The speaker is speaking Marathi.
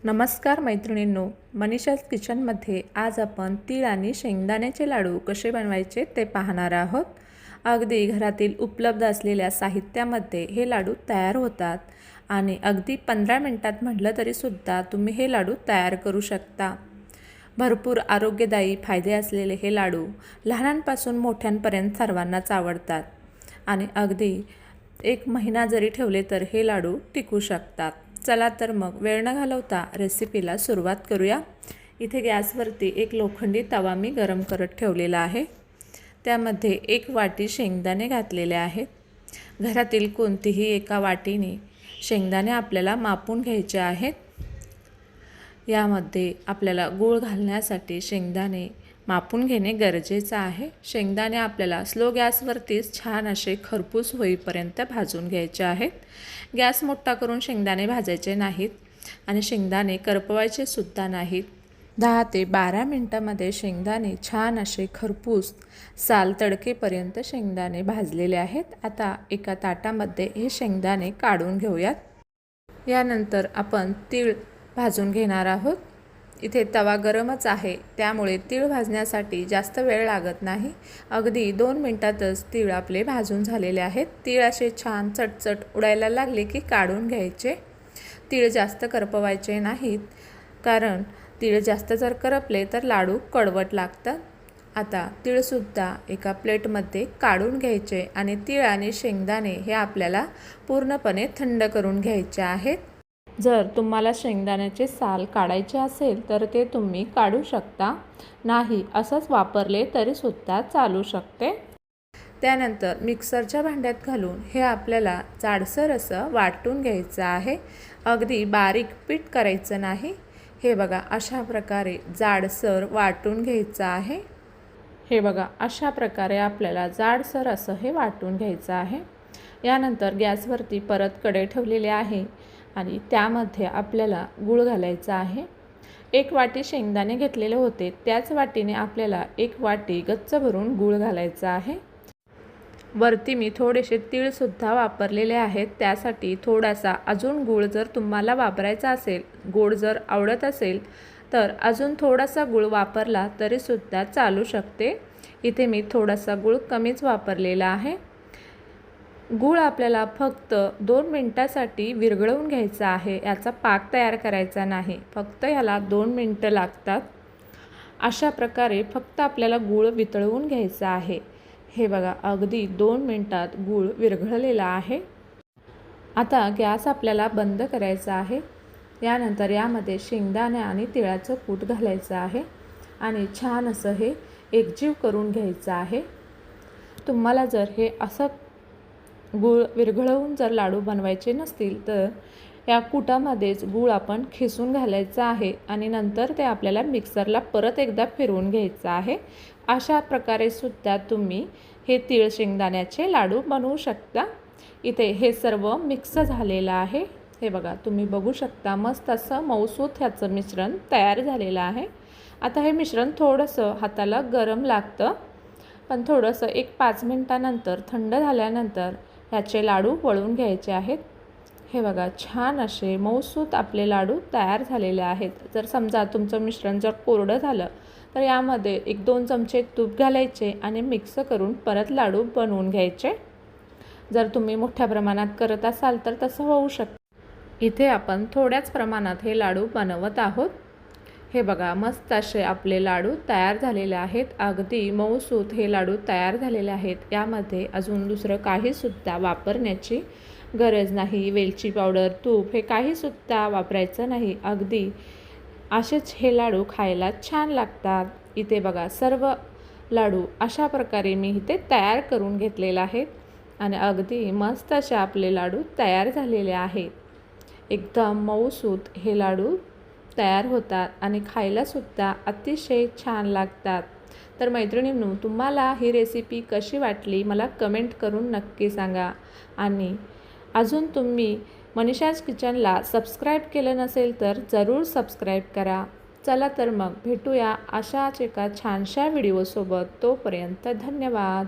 नमस्कार मैत्रिणींनो, मनीषाज किचनमध्ये आज आपण तीळ आणि शेंगदाण्याचे लाडू कसे बनवायचे ते पाहणार आहोत। अगदी घरातील उपलब्ध असलेल्या साहित्यामध्ये हे लाडू तयार होतात आणि अगदी 15 मिनिटात म्हटलं तरी सुद्धा तुम्ही हे लाडू तयार करू शकता। भरपूर आरोग्यदायी फायदे असलेले हे लाडू लहानांपासून मोठ्यांपर्यंत सर्वांनाच आवडतात आणि अगदी 1 महिना जरी ठेवले तर हे लाडू टिकू शकतात। चला तर मग वेळ न घालवता रेसिपीला सुरुवात करूया। इथे गॅसवरती एक लोखंडी तवा मी गरम करत ठेवलेला आहे। त्यामध्ये 1 वाटी शेंगदाणे घातलेले आहेत। घरातील कोणतीही एका वाटीने शेंगदाणे आपल्याला मापून घ्यायचे आहेत। यामध्ये आपल्याला गूळ घालण्यासाठी शेंगदाणे मापून घेणे गरजेचे आहे। शेंगदाणे आपल्याला स्लो गॅसवरतीच छान असे खरपूस होईपर्यंत भाजून घ्यायचे आहेत। गॅस मोठा करून शेंगदाणे भाजायचे नाहीत आणि शेंगदाणे करपवायचे सुद्धा नाहीत। 10 ते 12 मिनिटांमध्ये शेंगदाणे छान असे खरपूस साल तडकेपर्यंत शेंगदाणे भाजलेले आहेत। आता एका ताटामध्ये हे शेंगदाणे काढून घेऊयात। यानंतर आपण तीळ भाजून घेणार आहोत। इथे तवा गरमच आहे, त्यामुळे तीळ भाजण्यासाठी जास्त वेळ लागत नाही। अगदी 2 मिनिटातच तीळ आपले भाजून झालेले आहेत। तीळ असे छान चटचट उडायला लागले की काढून घ्यायचे। तीळ जास्त करपवायचे नाहीत, कारण तीळ जास्त जर करपले तर लाडू कडवट लागतात। आता तीळसुद्धा एका प्लेटमध्ये काढून घ्यायचे आणि तीळ आणि शेंगदाणे हे आपल्याला पूर्णपणे थंड करून घ्यायचे आहेत। जर तुम्हाला शेंगदाण्याचे साल काढायचे असेल तर ते तुम्ही काढू शकता, नाही असंच वापरले तरी सुद्धा चालू शकते। त्यानंतर मिक्सरच्या भांड्यात घालून हे आपल्याला जाडसर असं वाटून घ्यायचं आहे। अगदी बारीक पीठ करायचं नाही। हे बघा, अशा प्रकारे जाडसर वाटून घ्यायचं आहे। हे बघा, अशा प्रकारे आपल्याला जाडसर असं हे वाटून घ्यायचं आहे। यानंतर गॅसवरती परत कढई ठेवलेली आहे आणि त्यामध्ये आपल्याला गूळ घालायचा आहे। 1 वाटी शेंगदाणे घेतलेले होते, त्याच वाटीने आपल्याला 1 वाटी गच्च भरून गूळ घालायचा आहे। वरती मी थोडेसे तीळसुद्धा वापरलेले आहेत, त्यासाठी थोडासा अजून गूळ जर तुम्हाला वापरायचा असेल, गोड जर आवडत असेल तर अजून थोडासा गूळ वापरला तरीसुद्धा चालू शकते। इथे मी थोडासा गूळ कमीच वापरलेला आहे। गूळ आपल्याला फक्त 2 मिनिटांसाठी विरघळवून घ्यायचा आहे, याचा पाक तयार करायचा नाही। फक्त ह्याला 2 मिनिटं लागतात। अशा प्रकारे फक्त आपल्याला गूळ वितळवून घ्यायचा आहे। हे बघा, अगदी 2 मिनिटात गूळ विरघळलेला आहे। आता गॅस आपल्याला बंद करायचा आहे। यानंतर यामध्ये शेंगदाणे आणि तिळाचं कूट घालायचं आहे आणि छान असं हे एकजीव करून घ्यायचं आहे। तुम्हाला जर हे असं गूळ विरघळवून जर लाडू बनवायचे नसतील तर या कूटामध्येच गूळ आपण खिसून घालायचं आहे आणि नंतर ते आपल्याला मिक्सरला परत एकदा फिरवून घ्यायचं आहे। अशा प्रकारे सुद्धा तुम्ही हे तीळ शेंगदाण्याचे लाडू बनवू शकता। इथे हे सर्व मिक्स झालेलं आहे। हे बघा, तुम्ही बघू शकता, मस्त असं मऊसूत ह्याचं मिश्रण तयार झालेलं आहे। आता हे मिश्रण थोडंसं हाताला गरम लागतं, पण थोडंसं 1-5 मिनिटानंतर थंड झाल्यानंतर ह्याचे लाडू वळून घ्यायचे आहेत। हे बघा, छान असे मऊसूत आपले लाडू तयार झालेले आहेत। जर समजा तुमचं मिश्रण जर कोरडं झालं तर यामध्ये 1-2 चमचे तूप घालायचे आणि मिक्स करून परत लाडू बनवून घ्यायचे। जर तुम्ही मोठ्या प्रमाणात करत असाल तर तसं होऊ शकतं। इथे आपण थोड्याच प्रमाणात हे लाडू बनवत आहोत। हे बघा, मस्त असे आपले लाडू तयार झालेले आहेत। अगदी मऊसूत हे लाडू तयार झालेले आहेत। यामध्ये अजून दुसरं काहीसुद्धा वापरण्याची गरज नाही। वेलची पावडर, तूप हे काहीसुद्धा वापरायचं नाही। अगदी असेच हे लाडू खायला छान लागतात। इथे बघा, सर्व लाडू अशा प्रकारे मी इथे तयार करून घेतलेले आहेत आणि अगदी मस्त असे आपले लाडू तयार झालेले आहेत। एकदम मऊसूत हे लाडू तयार होतात आणि खायलासुद्धा अतिशय छान लागतात। तर मैत्रिणींनो, तुम्हाला ही रेसिपी कशी वाटली मला कमेंट करून नक्की सांगा आणि अजून तुम्ही मनीषाज किचनला सबस्क्राईब केलं नसेल तर जरूर सबस्क्राईब करा। चला तर मग भेटूया अशाच एका छानशा व्हिडिओसोबत। तोपर्यंत धन्यवाद।